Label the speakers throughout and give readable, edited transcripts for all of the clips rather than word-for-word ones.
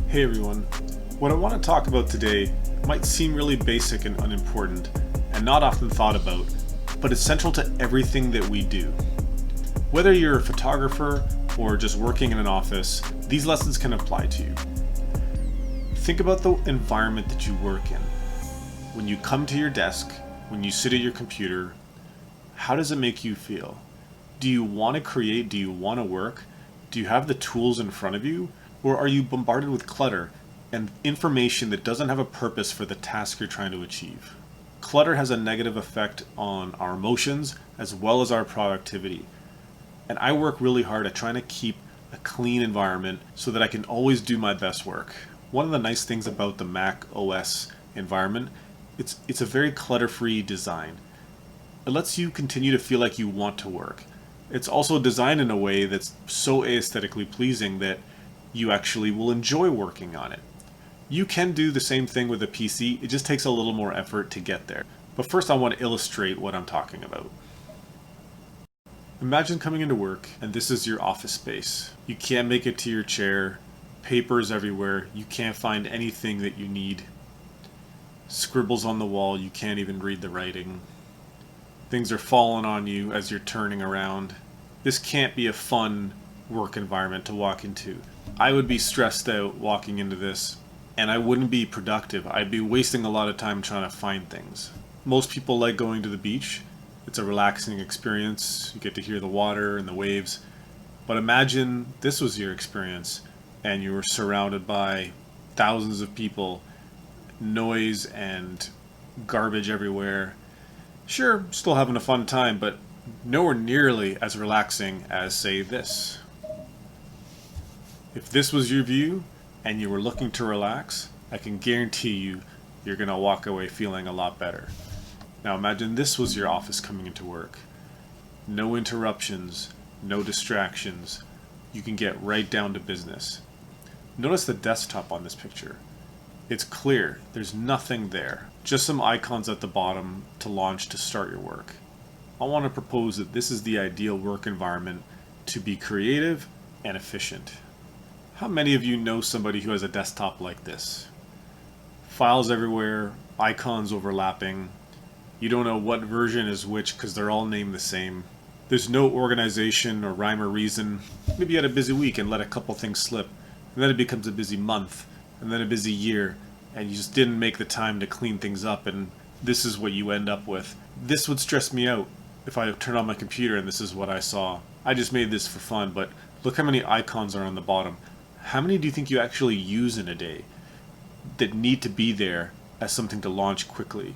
Speaker 1: Hey everyone, what I want to talk about today might seem really basic and unimportant and not often thought about, but it's central to everything that we do. Whether you're a photographer or just working in an office, these lessons can apply to you. Think about the environment that you work in. When you come to your desk, when you sit at your computer, how does it make you feel? Do you want to create? Do you want to work? Do you have the tools in front of you? Or are you bombarded with clutter and information that doesn't have a purpose for the task you're trying to achieve? Clutter has a negative effect on our emotions as well as our productivity. And I work really hard at trying to keep a clean environment so that I can always do my best work. One of the nice things about the Mac OS environment, it's a very clutter-free design. It lets you continue to feel like you want to work. It's also designed in a way that's so aesthetically pleasing that you actually will enjoy working on it. You can do the same thing with a PC, it just takes a little more effort to get there. But first I want to illustrate what I'm talking about. Imagine coming into work and this is your office space. You can't make it to your chair, papers everywhere, you can't find anything that you need. Scribbles on the wall, you can't even read the writing. Things are falling on you as you're turning around. This can't be a fun work environment to walk into. I would be stressed out walking into this, and I wouldn't be productive. I'd be wasting a lot of time trying to find things. Most people like going to the beach. It's a relaxing experience. You get to hear the water and the waves. But imagine this was your experience, and you were surrounded by thousands of people, noise and garbage everywhere. Sure, still having a fun time, but nowhere nearly as relaxing as, say, this. If this was your view and you were looking to relax, I can guarantee you you're going to walk away feeling a lot better. Now imagine this was your office coming into work. No interruptions, no distractions. You can get right down to business. Notice the desktop on this picture. It's clear, there's nothing there. Just some icons at the bottom to launch to start your work. I want to propose that this is the ideal work environment to be creative and efficient. How many of you know somebody who has a desktop like this? Files everywhere, icons overlapping. You don't know what version is which because they're all named the same. There's no organization or rhyme or reason. Maybe you had a busy week and let a couple things slip, and then it becomes a busy month, and then a busy year, and you just didn't make the time to clean things up, and this is what you end up with. This would stress me out if I turned on my computer and this is what I saw. I just made this for fun, but look how many icons are on the bottom. How many do you think you actually use in a day that need to be there as something to launch quickly?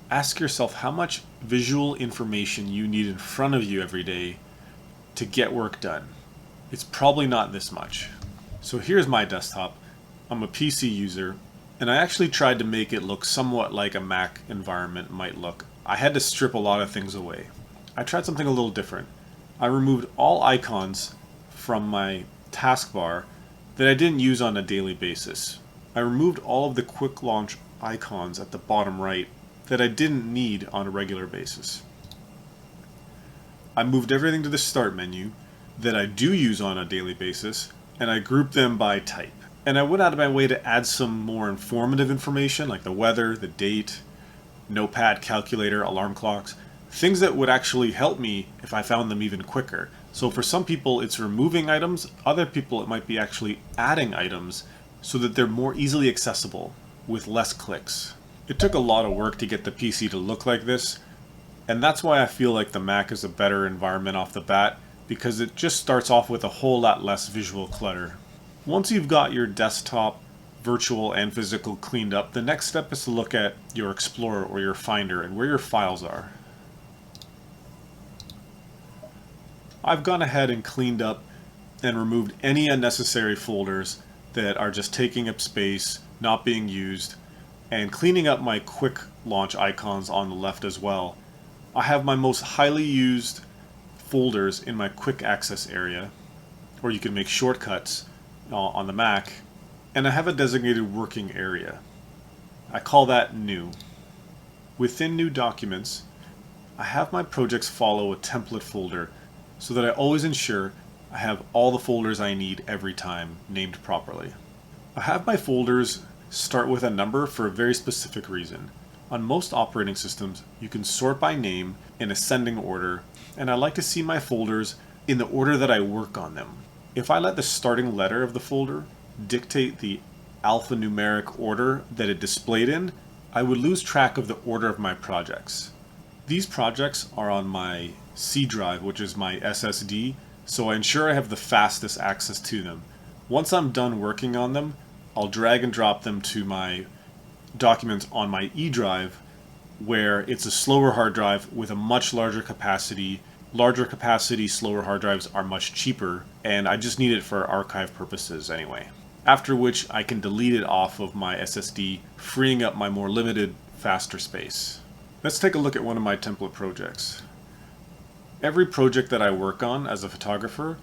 Speaker 1: Ask yourself how much visual information you need in front of you every day to get work done. It's probably not this much. So here's my desktop. I'm a PC user, and I actually tried to make it look somewhat like a Mac environment might look. I had to strip a lot of things away. I tried something a little different. I removed all icons from my taskbar that I didn't use on a daily basis. I removed all of the quick launch icons at the bottom right that I didn't need on a regular basis. I moved everything to the start menu that I do use on a daily basis, and I grouped them by type. And I went out of my way to add some more informative information like the weather, the date, notepad, calculator, alarm clocks, things that would actually help me if I found them even quicker. So for some people it's removing items, other people it might be actually adding items so that they're more easily accessible with less clicks. It took a lot of work to get the PC to look like this, and that's why I feel like the Mac is a better environment off the bat, because it just starts off with a whole lot less visual clutter. Once you've got your desktop, virtual and physical, cleaned up, the next step is to look at your Explorer or your Finder and where your files are. I've gone ahead and cleaned up and removed any unnecessary folders that are just taking up space, not being used, and cleaning up my quick launch icons on the left as well. I have my most highly used folders in my quick access area, or you can make shortcuts on the Mac, and I have a designated working area. I call that New. Within New Documents, I have my projects follow a template folder so that I always ensure I have all the folders I need every time named properly. I have my folders start with a number for a very specific reason. On most operating systems, you can sort by name in ascending order, and I like to see my folders in the order that I work on them. If I let the starting letter of the folder dictate the alphanumeric order that it displayed in, I would lose track of the order of my projects. These projects are on my C drive, which is my SSD, so I ensure I have the fastest access to them. Once I'm done working on them, I'll drag and drop them to my documents on my E drive, where it's a slower hard drive with a much larger capacity. Larger capacity, slower hard drives are much cheaper, and I just need it for archive purposes anyway. After which I can delete it off of my SSD, freeing up my more limited, faster space. Let's take a look at one of my template projects. Every project that I work on as a photographer,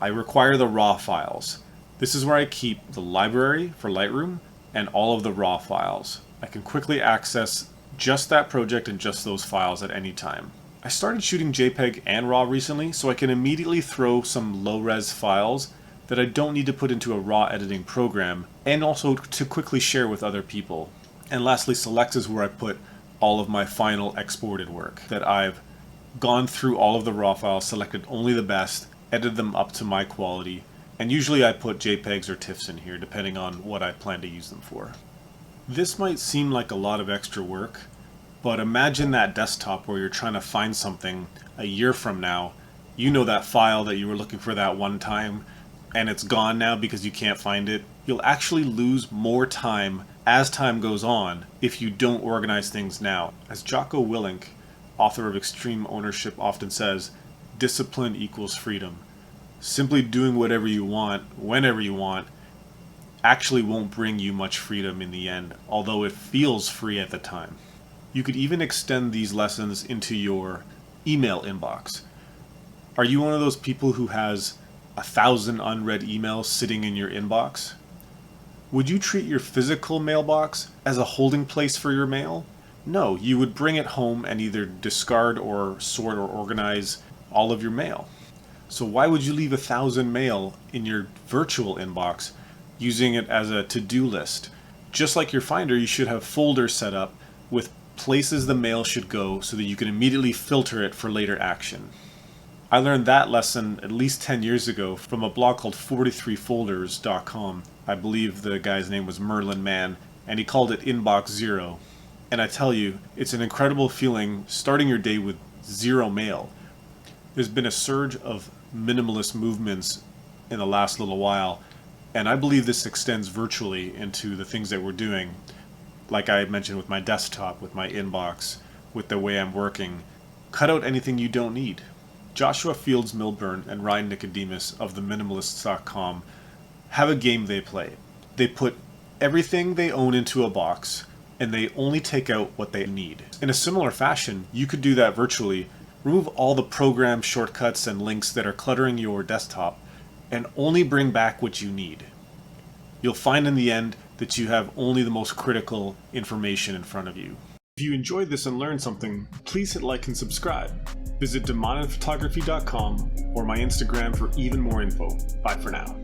Speaker 1: I require the raw files. This is where I keep the library for Lightroom and all of the raw files. I can quickly access just that project and just those files at any time. I started shooting JPEG and RAW recently, so I can immediately throw some low-res files that I don't need to put into a RAW editing program, and also to quickly share with other people. And lastly, Select is where I put all of my final exported work that I've gone through all of the raw files, selected only the best, edited them up to my quality, and usually I put JPEGs or TIFFs in here depending on what I plan to use them for. This might seem like a lot of extra work, but imagine that desktop where you're trying to find something a year from now. You know that file that you were looking for that one time, and it's gone now because you can't find it. You'll actually lose more time as time goes on if you don't organize things now. As Jocko Willink, author of Extreme Ownership, often says, discipline equals freedom. Simply doing whatever you want, whenever you want, actually won't bring you much freedom in the end, although it feels free at the time. You could even extend these lessons into your email inbox. Are you one of those people who has 1,000 unread emails sitting in your inbox? Would you treat your physical mailbox as a holding place for your mail? No, you would bring it home and either discard or sort or organize all of your mail. So why would you leave 1,000 mail in your virtual inbox using it as a to-do list? Just like your Finder, you should have folders set up with places the mail should go so that you can immediately filter it for later action. I learned that lesson at least 10 years ago from a blog called 43folders.com. I believe the guy's name was Merlin Mann, and he called it Inbox Zero. And I tell you, it's an incredible feeling starting your day with zero mail. There's been a surge of minimalist movements in the last little while, and I believe this extends virtually into the things that we're doing. Like I mentioned with my desktop, with my inbox, with the way I'm working. Cut out anything you don't need. Joshua Fields Milburn and Ryan Nicodemus of theminimalists.com have a game they play. They put everything they own into a box, and they only take out what they need. In a similar fashion, you could do that virtually. Remove all the program shortcuts and links that are cluttering your desktop, and only bring back what you need. You'll find in the end that you have only the most critical information in front of you. If you enjoyed this and learned something, please hit like and subscribe. Visit demonandphotography.com or my Instagram for even more info. Bye for now.